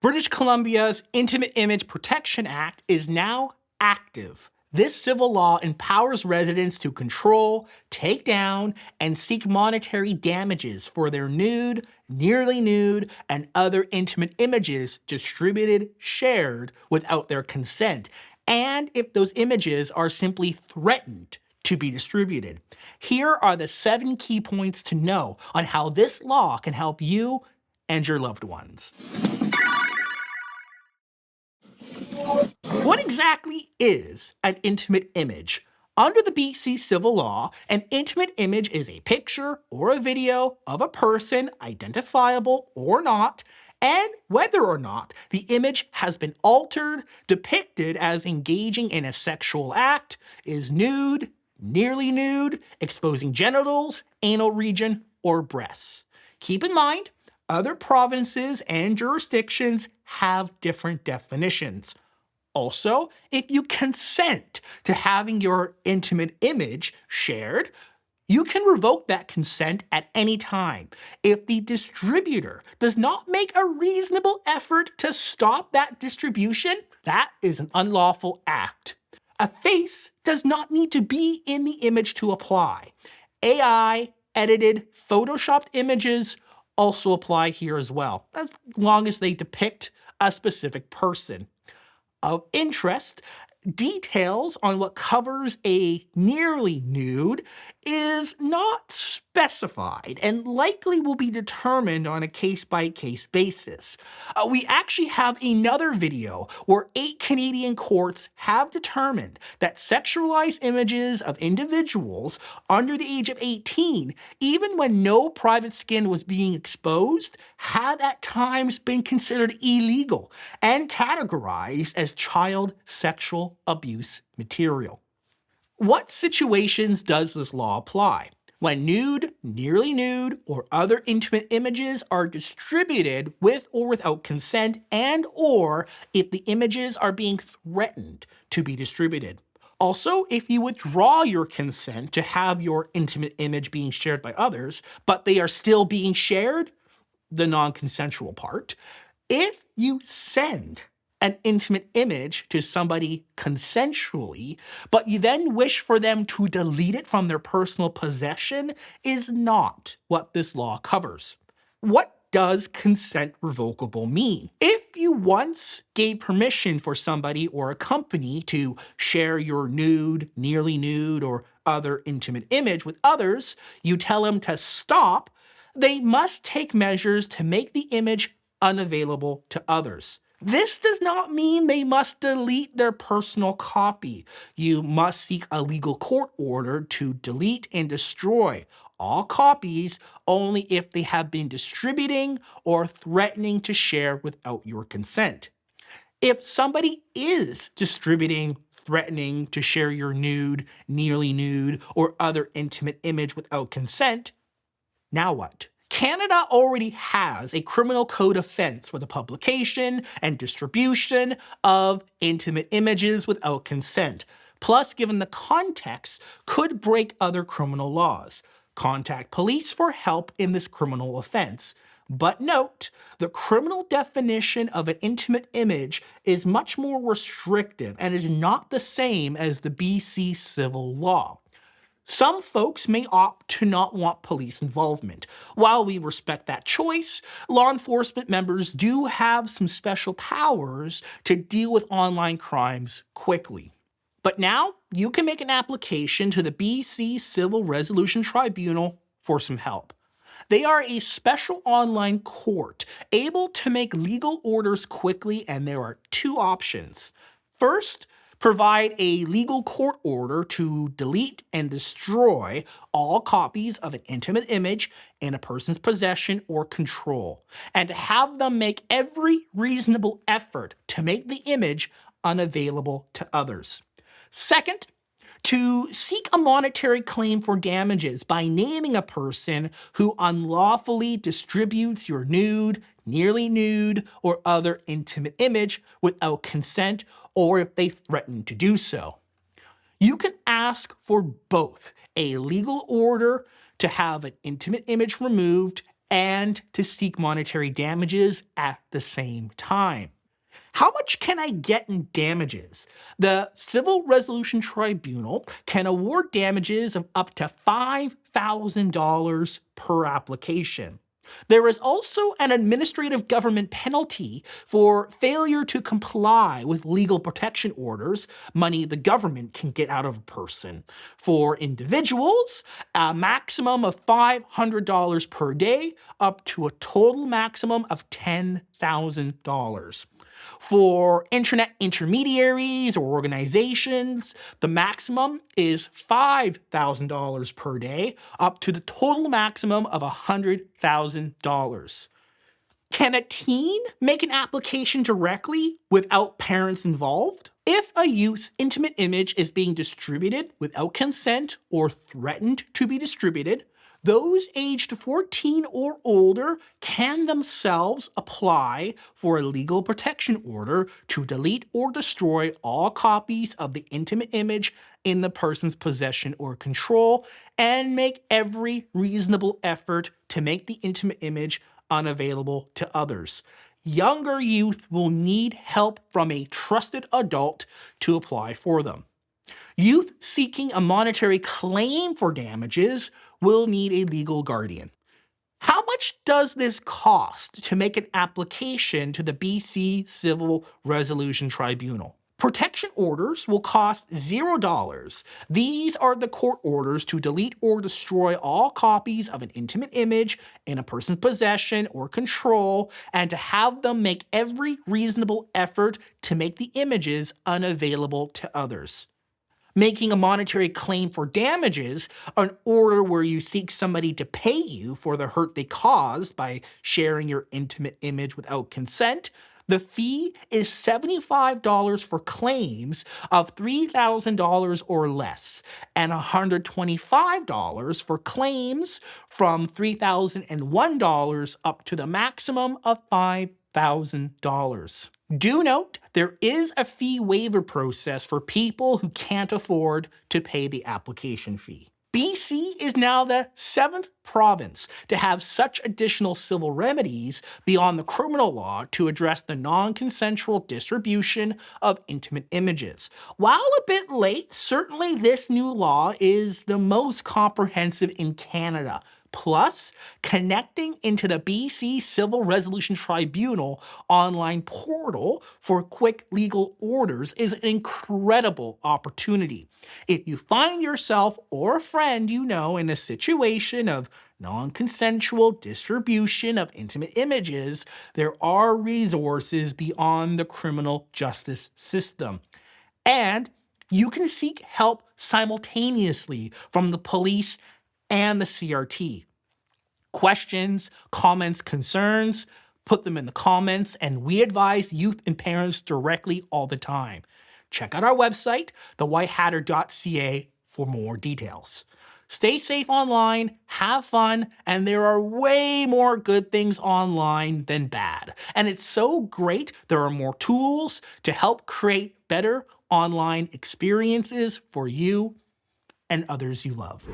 British Columbia's Intimate Image Protection Act is now active. This civil law empowers residents to control, take down, and seek monetary damages for their nude, nearly nude, and other intimate images distributed, shared without their consent, and if those images are simply threatened to be distributed. Here are the 7 key points to know on how this law can help you and your loved ones. What exactly is an intimate image? Under the BC civil law, an intimate image is a picture or a video of a person, identifiable or not, and whether or not the image has been altered, depicted as engaging in a sexual act, is nude, nearly nude, exposing genitals, anal region, or breasts. Keep in mind, other provinces and jurisdictions have different definitions. Also, if you consent to having your intimate image shared, you can revoke that consent at any time. If the distributor does not make a reasonable effort to stop that distribution, that is an unlawful act. A face does not need to be in the image to apply. AI-edited, photoshopped images also apply here as well, as long as they depict a specific person. Of interest, details on what covers a nearly nude is not specified and likely will be determined on a case-by-case basis. We actually have another video where 8 Canadian courts have determined that sexualized images of individuals under the age of 18, even when no private skin was being exposed, had at times been considered illegal and categorized as child sexual abuse material. What situations does this law apply? When nude, nearly nude, or other intimate images are distributed with or without consent, and or if the images are being threatened to be distributed. Also, if you withdraw your consent to have your intimate image being shared by others, but they are still being shared, the non-consensual part, if you send an intimate image to somebody consensually, but you then wish for them to delete it from their personal possession, is not what this law covers. What does consent revocable mean? If you once gave permission for somebody or a company to share your nude, nearly nude, or other intimate image with others, you tell them to stop, they must take measures to make the image unavailable to others. This does not mean they must delete their personal copy. You must seek a legal court order to delete and destroy all copies only if they have been distributing or threatening to share without your consent. If somebody is distributing, threatening to share your nude, nearly nude, or other intimate image without consent, now what? Canada already has a criminal code offense for the publication and distribution of intimate images without consent. Plus, given the context, could break other criminal laws. Contact police for help in this criminal offense. But note, the criminal definition of an intimate image is much more restrictive and is not the same as the BC civil law. Some folks may opt to not want police involvement. While we respect that choice, law enforcement members do have some special powers to deal with online crimes quickly. But now, you can make an application to the BC Civil Resolution Tribunal for some help. They are a special online court able to make legal orders quickly, and there are 2 options. First, provide a legal court order to delete and destroy all copies of an intimate image in a person's possession or control, and to have them make every reasonable effort to make the image unavailable to others. Second, to seek a monetary claim for damages by naming a person who unlawfully distributes your nude, nearly nude, or other intimate image without consent, or if they threaten to do so. You can ask for both a legal order to have an intimate image removed and to seek monetary damages at the same time. How much can I get in damages? The Civil Resolution Tribunal can award damages of up to $5,000 per application. There is also an administrative government penalty for failure to comply with legal protection orders, money the government can get out of a person. For individuals, a maximum of $500 per day, up to a total maximum of $10,000. For internet intermediaries or organizations, the maximum is $5,000 per day, up to the total maximum of $100,000. Can a teen make an application directly without parents involved? If a youth's intimate image is being distributed without consent or threatened to be distributed, those aged 14 or older can themselves apply for a legal protection order to delete or destroy all copies of the intimate image in the person's possession or control, and make every reasonable effort to make the intimate image unavailable to others. Younger youth will need help from a trusted adult to apply for them. Youth seeking a monetary claim for damages will need a legal guardian. How much does this cost to make an application to the BC Civil Resolution Tribunal? Protection orders will cost $0. These are the court orders to delete or destroy all copies of an intimate image in a person's possession or control, and to have them make every reasonable effort to make the images unavailable to others. Making a monetary claim for damages, an order where you seek somebody to pay you for the hurt they caused by sharing your intimate image without consent. The fee is $75 for claims of $3,000 or less, and $125 for claims from $3,001 up to the maximum of $5,000. Do note, there is a fee waiver process for people who can't afford to pay the application fee. BC is now the 7th province to have such additional civil remedies beyond the criminal law to address the non-consensual distribution of intimate images. While a bit late, certainly this new law is the most comprehensive in Canada. Plus, connecting into the BC Civil Resolution Tribunal online portal for quick legal orders is an incredible opportunity. If you find yourself or a friend you know in a situation of non-consensual distribution of intimate images, there are resources beyond the criminal justice system. And you can seek help simultaneously from the police and the CRT. Questions, comments, concerns, put them in the comments, and we advise youth and parents directly all the time. Check out our website, thewhitehatter.ca, for more details. Stay safe online, have fun, and there are way more good things online than bad. And it's so great there are more tools to help create better online experiences for you and others you love.